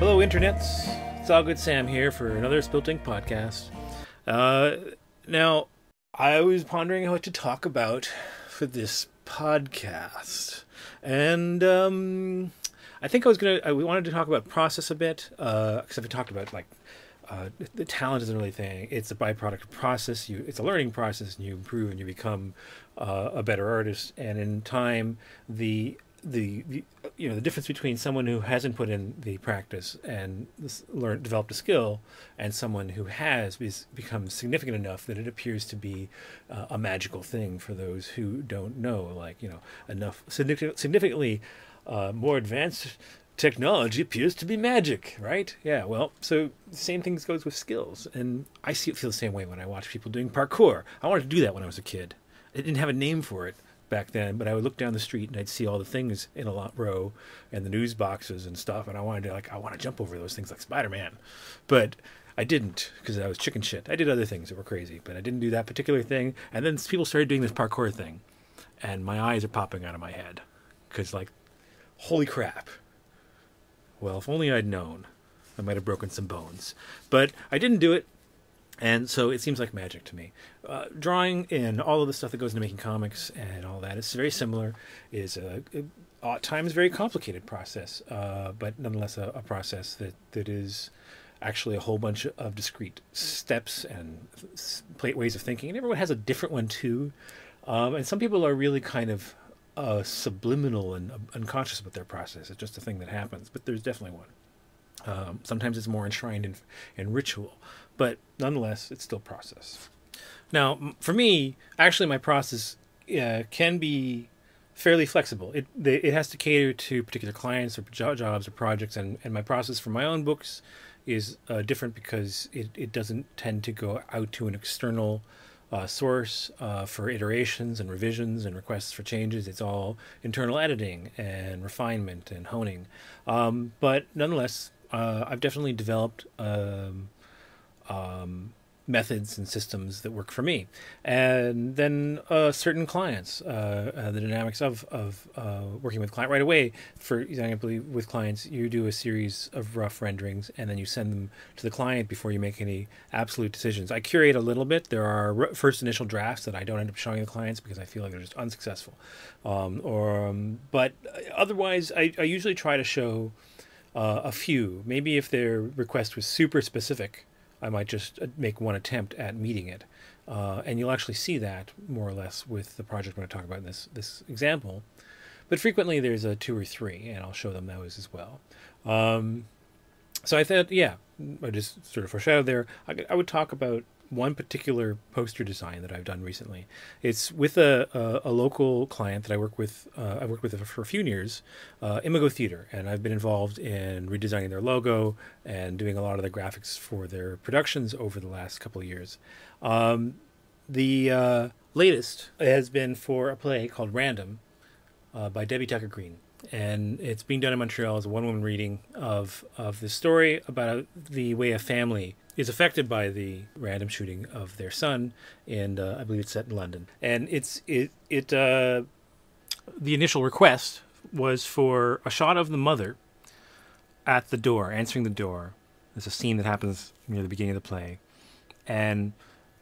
Hello, internets. It's All Good Sam here for another Spilt Ink podcast. Now, I was pondering what to talk about for this podcast, and I think we wanted to talk about process a bit, because we talked about the talent isn't really a thing. It's a byproduct of process. It's a learning process, and you improve and you become a better artist. And in time, the difference between someone who hasn't put in the practice and developed a skill and someone who has become significant enough that it appears to be a magical thing for those who don't know, enough significantly more advanced technology appears to be magic, right? Yeah, well, so the same thing goes with skills, and I feel the same way when I watch people doing parkour. I wanted to do that when I was a kid. I didn't have a name for it back then, but I would look down the street and I'd see all the things in a row and the news boxes and stuff, and I want to jump over those things like Spider-Man. But I didn't, because I was chicken shit. I did other things that were crazy, but I didn't do that particular thing. And then people started doing this parkour thing, and my eyes are popping out of my head, because holy crap. Well, if only I'd known, I might have broken some bones. But I didn't do it, and so it seems like magic to me. Drawing and all of the stuff that goes into making comics and all that is very similar. Is at times very complicated process, but nonetheless a process that is actually a whole bunch of discrete steps and ways of thinking. And everyone has a different one too. And some people are really kind of subliminal and unconscious about their process. It's just a thing that happens, but there's definitely one. Sometimes it's more enshrined in ritual, but nonetheless, it's still process. Now, for me, actually, my process can be fairly flexible. It has to cater to particular clients or jobs or projects, and my process for my own books is different because it doesn't tend to go out to an external source for iterations and revisions and requests for changes. It's all internal editing and refinement and honing. But nonetheless, I've definitely developed methods and systems that work for me. And then certain clients, the dynamics of working with a client right away. For example, with clients, you do a series of rough renderings and then you send them to the client before you make any absolute decisions. I curate a little bit. There are first initial drafts that I don't end up showing the clients because I feel like they're just unsuccessful. But otherwise, I usually try to show a few. Maybe if their request was super specific, I might just make one attempt at meeting it. And you'll actually see that more or less with the project I'm going to talk about in this example. But frequently there's a 2 or 3, and I'll show them those as well. So I thought, I just sort of foreshadowed there. I would talk about one particular poster design that I've done recently. It's with a local client that I work with. I've worked with for a few years, Imago Theater, and I've been involved in redesigning their logo and doing a lot of the graphics for their productions over the last couple of years. The latest has been for a play called Random by Debbie Tucker Green. And it's being done in Montreal as a one-woman reading of this story about the way a family is affected by the random shooting of their son, and I believe it's set in London. And the initial request was for a shot of the mother at the door, answering the door. There's a scene that happens near the beginning of the play, and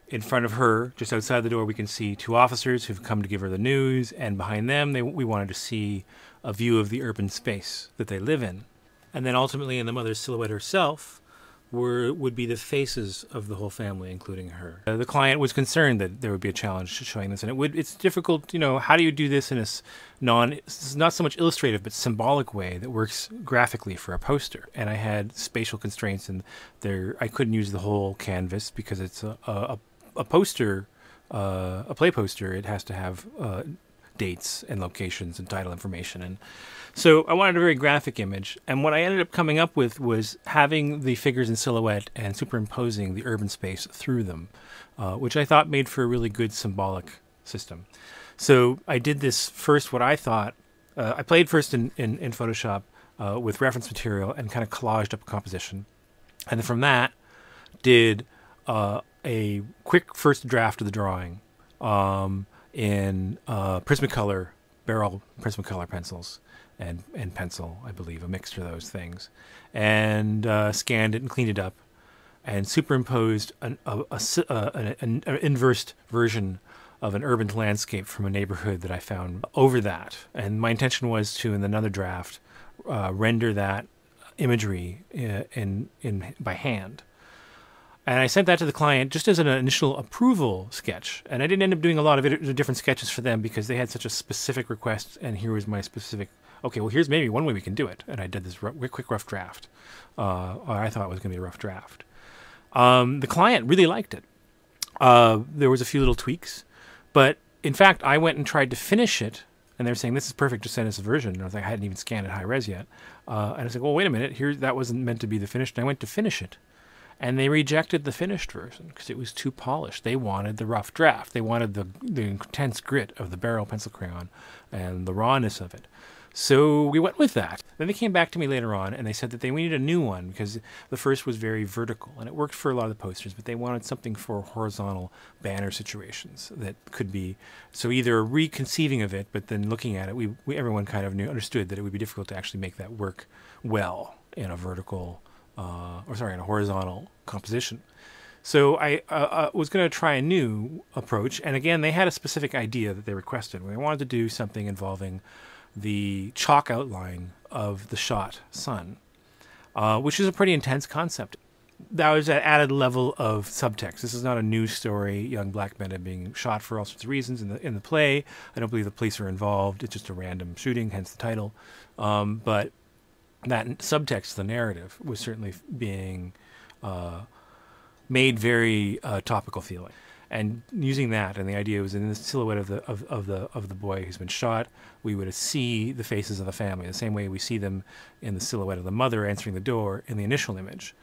in front of her, just outside the door, we can see 2 officers who've come to give her the news, and behind them, we wanted to see a view of the urban space that they live in. And then ultimately, in the mother's silhouette herself, would be the faces of the whole family, including her. The client was concerned that there would be a challenge to showing this, and it's difficult, how do you do this in it's not so much illustrative, but symbolic way that works graphically for a poster. And I had spatial constraints, and I couldn't use the whole canvas because it's a poster, a play poster. It has to have dates and locations and title information, and so I wanted a very graphic image. And what I ended up coming up with was having the figures in silhouette and superimposing the urban space through them, which I thought made for a really good symbolic system. So I did this first. What I thought I played first in Photoshop with reference material and kind of collaged up a composition, and then from that did a quick first draft of the drawing in Prismacolor barrel Prismacolor pencils and pencil, I believe, a mixture of those things, and scanned it and cleaned it up, and superimposed an inverse version of an urban landscape from a neighborhood that I found over that. And my intention was to, in another draft, render that imagery by hand. And I sent that to the client just as an initial approval sketch. And I didn't end up doing a lot of different sketches for them because they had such a specific request. And here was my specific, okay, well, here's maybe one way we can do it. And I did this quick rough draft. Or I thought it was going to be a rough draft. The client really liked it. There was a few little tweaks. But in fact, I went and tried to finish it. And they were saying, this is perfect, just send us a version. And I was like, I hadn't even scanned it high res yet. And I was like, well, wait a minute, that wasn't meant to be the finished. And I went to finish it. And they rejected the finished version because it was too polished. They wanted the rough draft. They wanted the intense grit of the barrel pencil crayon and the rawness of it. So we went with that. Then they came back to me later on and they said that we needed a new one because the first was very vertical and it worked for a lot of the posters, but they wanted something for horizontal banner situations that could be, so either reconceiving of it, but then looking at it, everyone kind of understood that it would be difficult to actually make that work well in a vertical, in a horizontal composition. So I was going to try a new approach. And again, they had a specific idea that they requested. They wanted to do something involving the chalk outline of the shot sun, which is a pretty intense concept. That was an added level of subtext. This is not a news story, young black men are being shot for all sorts of reasons in the play. I don't believe the police are involved. It's just a random shooting, hence the title. But that subtext, the narrative, was certainly being made very topical feeling. And using that, and the idea was in the silhouette of the boy who's been shot, we would see the faces of the family, the same way we see them in the silhouette of the mother answering the door in the initial image.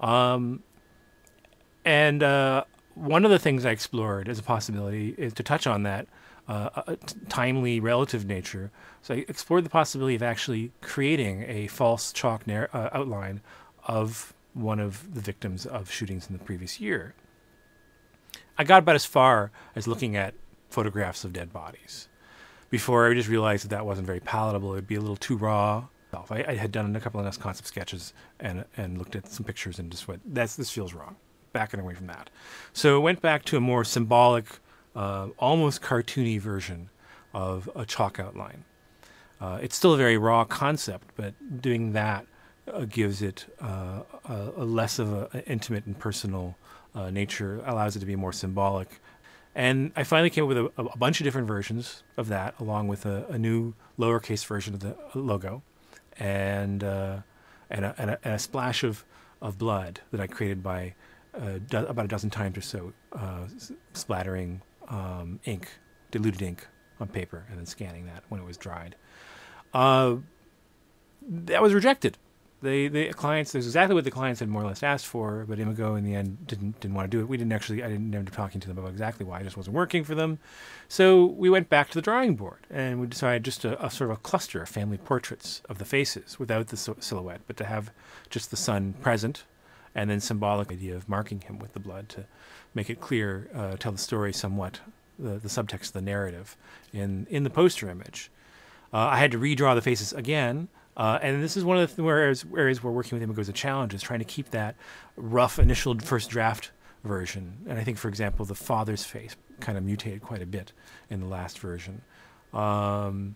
And one of the things I explored as a possibility is to touch on that timely relative nature. So I explored the possibility of actually creating a false chalk outline of one of the victims of shootings in the previous year. I got about as far as looking at photographs of dead bodies before I just realized that wasn't very palatable. It would be a little too raw. I had done a couple of nice concept sketches and looked at some pictures and just went, this feels wrong. Backing away from that. So I went back to a more symbolic, almost cartoony version of a chalk outline. It's still a very raw concept, but doing that gives it a less of an intimate and personal nature, allows it to be more symbolic. And I finally came up with a bunch of different versions of that, along with a new lowercase version of the logo, and a splash of blood that I created by about a dozen times or so, splattering ink, diluted ink on paper, and then scanning that when it was dried. That was rejected. The clients, this is exactly what the clients had more or less asked for, but Imago in the end didn't want to do it. I didn't end up talking to them about exactly why. It just wasn't working for them. So we went back to the drawing board and we decided just a sort of a cluster of family portraits of the faces without the silhouette, but to have just the son present and then symbolic idea of marking him with the blood to make it clear, tell the story somewhat, the subtext of the narrative in the poster image. I had to redraw the faces again. And this is one of the areas where working with Imago is a challenge, is trying to keep that rough initial first draft version. And I think, for example, the father's face kind of mutated quite a bit in the last version. And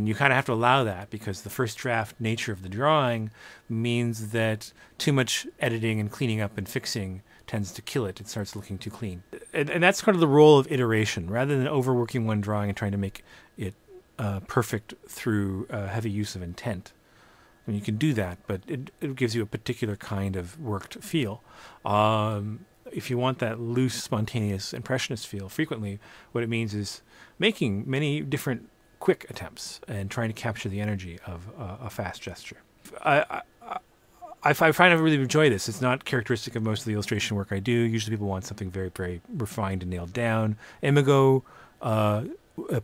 you kind of have to allow that because the first draft nature of the drawing means that too much editing and cleaning up and fixing tends to kill it. It starts looking too clean. And that's kind of the role of iteration. Rather than overworking one drawing and trying to make it perfect through heavy use of intent. I mean, you can do that, but it gives you a particular kind of worked feel. If you want that loose, spontaneous, impressionist feel, frequently what it means is making many different quick attempts and trying to capture the energy of a fast gesture. I find I really enjoy this. It's not characteristic of most of the illustration work I do. Usually people want something very, very refined and nailed down. Imago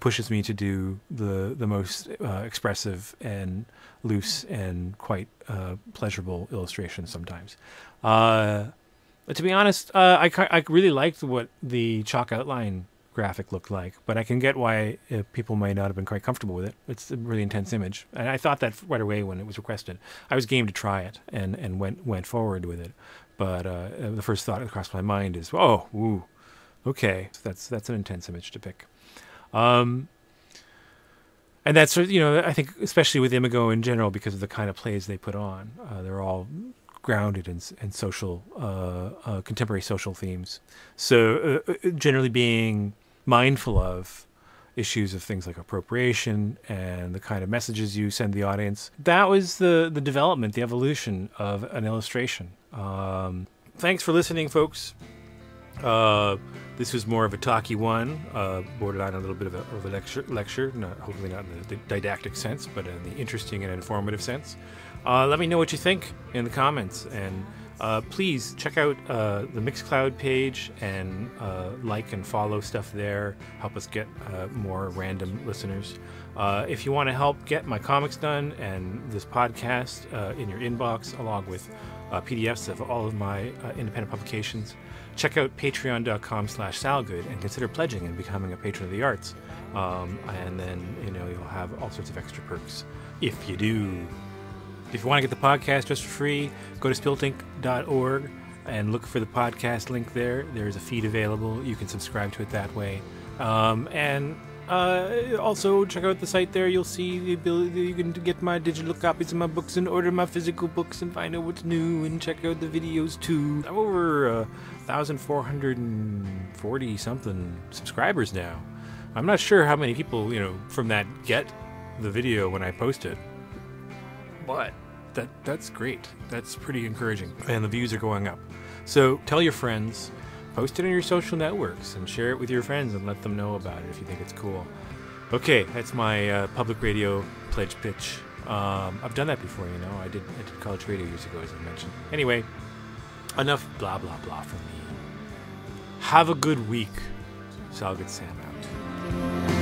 pushes me to do the most expressive and loose and quite pleasurable illustrations sometimes. But to be honest, I really liked what the chalk outline graphic looked like, but I can get why people might not have been quite comfortable with it. It's a really intense image, and I thought that right away when it was requested. I was game to try it and went forward with it, but the first thought that crossed my mind is, oh, ooh, okay, so that's an intense image to pick. And that's, I think especially with Imago in general, because of the kind of plays they put on, they're all grounded in social, contemporary social themes. So generally being mindful of issues of things like appropriation and the kind of messages you send the audience. That was the development, the evolution of an illustration. Thanks for listening, folks. This was more of a talky one, borderline a little bit of a lecture, hopefully not in the didactic sense, but in the interesting and informative sense. Let me know what you think in the comments, and please check out the Mixcloud page and like and follow stuff there. Help us get more random listeners. If you want to help get my comics done and this podcast in your inbox, along with PDFs of all of my independent publications, check out patreon.com/salgood and consider pledging and becoming a patron of the arts. And then, you'll have all sorts of extra perks if you do. If you want to get the podcast just for free, go to spiltink.org and look for the podcast link there. There's a feed available. You can subscribe to it that way. And also check out the site there. You'll see the ability you can get my digital copies of my books and order my physical books and find out what's new and check out the videos too. I'm over 1,440 something subscribers now. I'm not sure how many people, from that get the video when I post it. But that's great. That's pretty encouraging. And the views are going up. So tell your friends, post it on your social networks, and share it with your friends and let them know about it if you think it's cool. Okay, that's my public radio pledge pitch. I've done that before, I did college radio years ago, as I mentioned. Anyway, enough blah blah blah from me. Have a good week. Salgood Sam out.